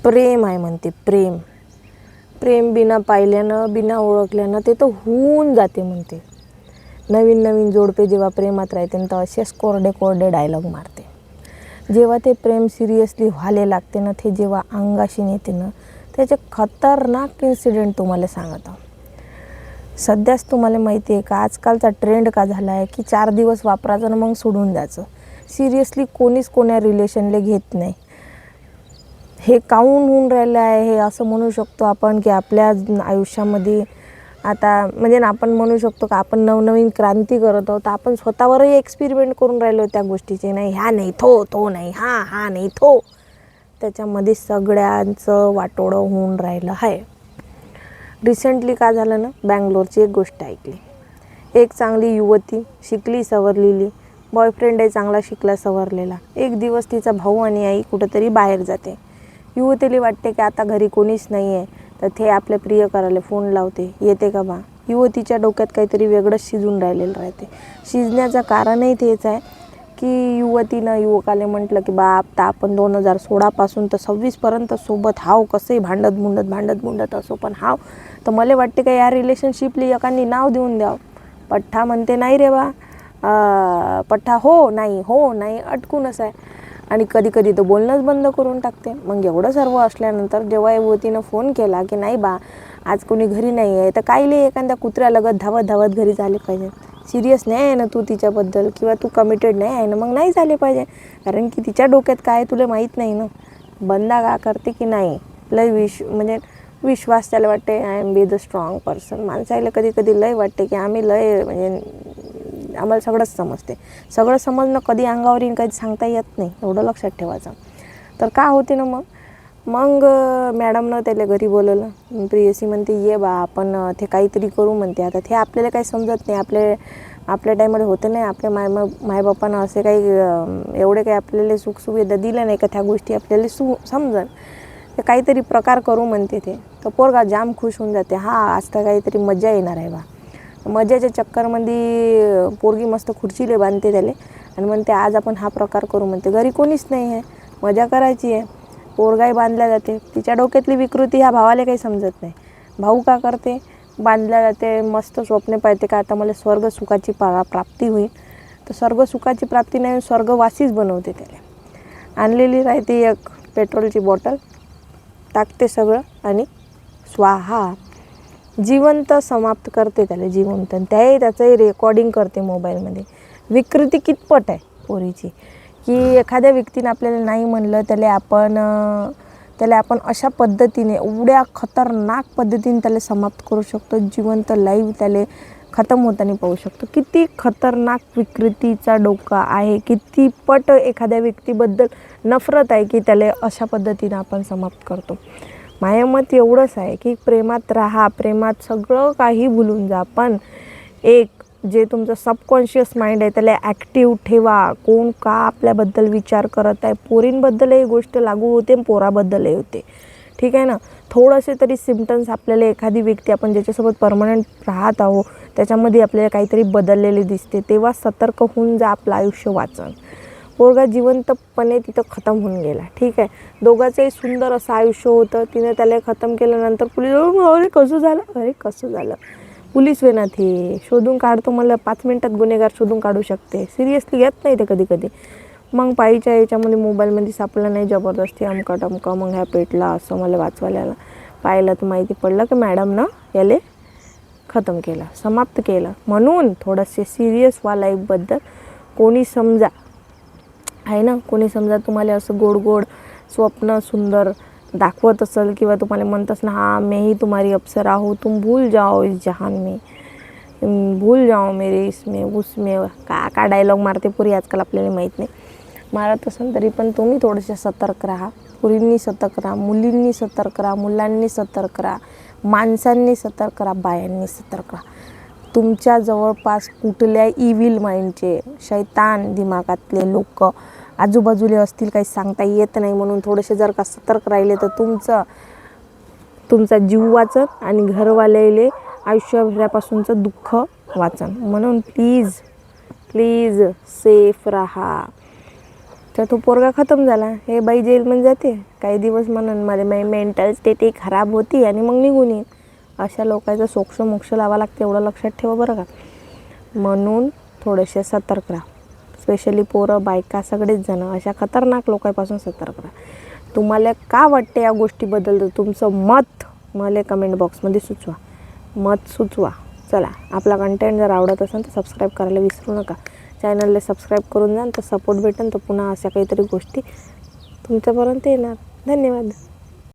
प्रेम आहे म्हणते. प्रेम प्रेम बिना पाहिल्यानं बिना ओळखल्यानं ते तर होऊन जाते म्हणते. नवीन नवीन जोडपे जेव्हा प्रेमात राहते तर असेच कोरडे कोरडे डायलॉग मारते. जेव्हा ते प्रेम सिरियसली व्हायला लागते ना, ते जेव्हा अंगाशी नेते ना, त्याचे खतरनाक इन्सिडेंट तुम्हाला सांगत आहो. सध्याच तुम्हाला माहिती आहे का आजकालचा ट्रेंड का झाला आहे की 4 दिवस वापरायचं आणि मग सोडून द्यायचं. सिरियसली कोणीच कोण्या रिलेशनला घेत नाही. हे काऊन होऊन राहिलं आहे हे असं म्हणू शकतो आपण की आपल्या आयुष्यामध्ये आता म्हणजे आपण म्हणू शकतो का आपण नवनवीन क्रांती करत आहोत. आपण स्वतःवरही एक्सपेरिमेंट करून राहिलो त्या गोष्टीचे. नाही ह्या नाही तो नाही हा नाही तो. त्याच्यामध्ये सगळ्यांचं वाटोळं होऊन राहिलं आहे. रिसेंटली काय झालं ना, बँगलोरची एक गोष्ट ऐकली. एक चांगली युवती शिकली सवरलेली, बॉयफ्रेंड आहे चांगला शिकला सवरलेला. एक दिवस तिचा भाऊ आणि आई कुठंतरी बाहेर जाते. युवतीला वाटते की आता घरी कोणीच नाही आहे, तर ते आपल्या प्रियकराला फोन लावते, येते का बा. युवतीच्या डोक्यात काहीतरी वेगळंच शिजून राहिलेलं राहते. शिजण्याचं कारणही तेच आहे की युवतीनं युवकाला म्हटलं की बाप तर आपण 2016 तर 26पर्यंत सोबत हाव, कसंही भांडत मुंडत असो पण हाव. तर मला वाटते का या रिलेशनशिपली एकाने नाव देऊन द्यावं. पठ्ठा म्हणते नाही रे बा, पठ्ठा हो नाही अटकूनच आहे. आणि कधी कधी तर बोलणंच बंद करून टाकते. मग एवढं सर्व असल्यानंतर जेव्हा युवतीनं फोन केला की नाही बा आज कोणी घरी नाही आहे, तर कायले एखाद्या कुत्र्यालगत धावत घरी झाले पाहिजे. सिरियस नाही आहे ना तू तिच्याबद्दल, किंवा तू कमिटेड नाही आहे ना, मग नाही झाले पाहिजे. कारण की तिच्या डोक्यात काय तुला माहीत नाही ना. बंदा का करते की नाही लय म्हणजे विश्वास त्याला वाटते I am be the strong person. माणसाला कधी कधी लय वाटते की आम्ही लय म्हणजे आम्हाला सगळंच समजते. सगळं समजणं कधी अंगावर येईन काही सांगता येत नाही, एवढं लक्षात ठेवायचं. तर का होते ना मग मॅडमनं त्याला घरी बोलवलं. प्रियसी म्हणते ये बा आपण ते काहीतरी करू म्हणते. आता ते आपल्याला काही समजत नाही. आपल्या टाईममध्ये होते नाही. आपल्या मायबापानं असे काही एवढे काही आपल्याला सुखसुविधा दिल्या नाही का त्या गोष्टी आपल्याला समजन. ते काहीतरी प्रकार करू म्हणते ते. तर पोरगा जाम खुश होऊन जाते. हा आज तर काहीतरी मजा येणार आहे बा. मजाच्या चक्करमध्ये पोरगी मस्त खुर्चीले बांधते त्याला आणि म्हणते आज आपण हा प्रकार करू म्हणते. घरी कोणीच नाही आहे, मजा करायची आहे. पोरगाही बांधल्या जाते. तिच्या डोक्यातली विकृती ह्या भावाला काही समजत नाही. भाऊ का करते, बांधल्या जाते. मस्त स्वप्ने पाहते का आता मला स्वर्ग सुखाची प्राप्ती होईल. तर स्वर्ग सुखाची प्राप्ती नाही, स्वर्गवासीच बनवते त्याला. आणलेली राहते एक पेट्रोलची बॉटल, टाकते सगळं आणि स्वाहा जिवंत समाप्त करते त्याला जिवंत. त्याचंही रेकॉर्डिंग करते मोबाईलमध्ये. विकृती कितपट आहे पोरीची की एखाद्या व्यक्तीने आपल्याला नाही म्हणलं त्याला आपण अशा पद्धतीने एवढ्या खतरनाक पद्धतीने त्याला समाप्त करू शकतो. जिवंत लाईव्ह त्याला खतम होताना पाहू शकतो. किती खतरनाक विकृतीचा डोका आहे, किती पट एखाद्या व्यक्तीबद्दल नफरत आहे की त्याला अशा पद्धतीने आपण समाप्त करतो. माझं मत एवढंच आहे की प्रेमात राहा, प्रेमात सगळं काही भुलून जा. पण एक जे तुमचं सबकॉन्शियस माइंड आहे त्याला ॲक्टिव्ह ठेवा. कोण का आपल्याबद्दल विचार करत आहे. पोरींबद्दलही गोष्ट लागू होते, पोराबद्दलही होते. ठीक आहे ना. थोडेसे तरी सिम्पटम्स आपल्याला एखादी व्यक्ती आपण ज्याच्यासोबत परमनंट राहत आहो त्याच्यामध्ये आपल्याला काहीतरी बदललेले दिसते, तेव्हा सतर्क होऊन जा, आपलं आयुष्य वाचन. पोरगा जिवंतपणे तिथं खतम होऊन गेला. ठीक आहे. दोघांचंही सुंदर असं आयुष्य होतं. तिने त्याला खतम केल्यानंतर पोलीस अरे कसं झालं पोलीस वेनात हे शोधून काढतो. मला 5 मिनिटात गुन्हेगार शोधून काढू शकते. सिरियसली घेत नाही ते कधी. मग पायीच्या याच्यामध्ये मोबाईलमध्ये सापडलं नाही, जबरदस्ती अमका टमका मग ह्या पेटला असं मला वाचवायला पाहिलं तर माहिती पडलं की मॅडमनं याले खतम केलं, समाप्त केलं. म्हणून थोडंसे सिरियस व्हा लाईफबद्दल. कोणी समजा तुम्हाला असं गोड स्वप्न सुंदर दाखवत असेल किंवा तुम्हाला म्हणत ना हाँ मैं ही तुम्हारी अप्सरा हूँ, तुम भूल जाओ इस जहान में, भूल जाओ मेरे इसमें उसमें, का डायलॉग मारते पुरी आजकाल आपल्याला माहीत नाही. मारत असेल तरी पण तुम्ही थोडेसे सतर्क राहा. पुरींनी सतर्क राहा, मुलींनी सतर्क राहा, मुलांनी सतर्क राहा, माणसांनी सतर्क राहा, बायांनी सतर्क राहा. तुमच्या जवळपास कुठल्या इव्हिल माइंडचे शैतान दिमागातले लोक आजूबाजूला असतील, काही सांगता येत नाही. म्हणून थोडेसे जर का सतर्क राहिले तर तुमचा जीव वाचन आणि घरवाल्याले आयुष्यभरापासूनचं दुःख वाचन. म्हणून प्लीज सेफ राहा. तर तो पोरगा खतम झाला. हे बाई जेलमध्ये जाते, काही दिवस म्हणून मला मेंटल स्टेट खराब होती आणि मग निघून येईल. अशा लोकांचं सोक्ष मोक्ष लावा लागते, एवढं लक्षात ठेवा बरं का. म्हणून थोडेसे सतर्क राहा. स्पेशली पोरं, बायका, सगळेच जण अशा खतरनाक लोकांपासून सतर्क राहा. तुम्हाला का वाटते या गोष्टीबद्दल, तर तुमचं मत मला कमेंट बॉक्समध्ये सुचवा. मत सुचवा. चला, आपला कंटेंट जर आवडत असेल तर सबस्क्राईब करायला विसरू नका. चॅनलला सबस्क्राईब करून जा, तर सपोर्ट भेटेल, तर पुन्हा अशा काहीतरी गोष्टी तुमच्यापर्यंत येणार. धन्यवाद.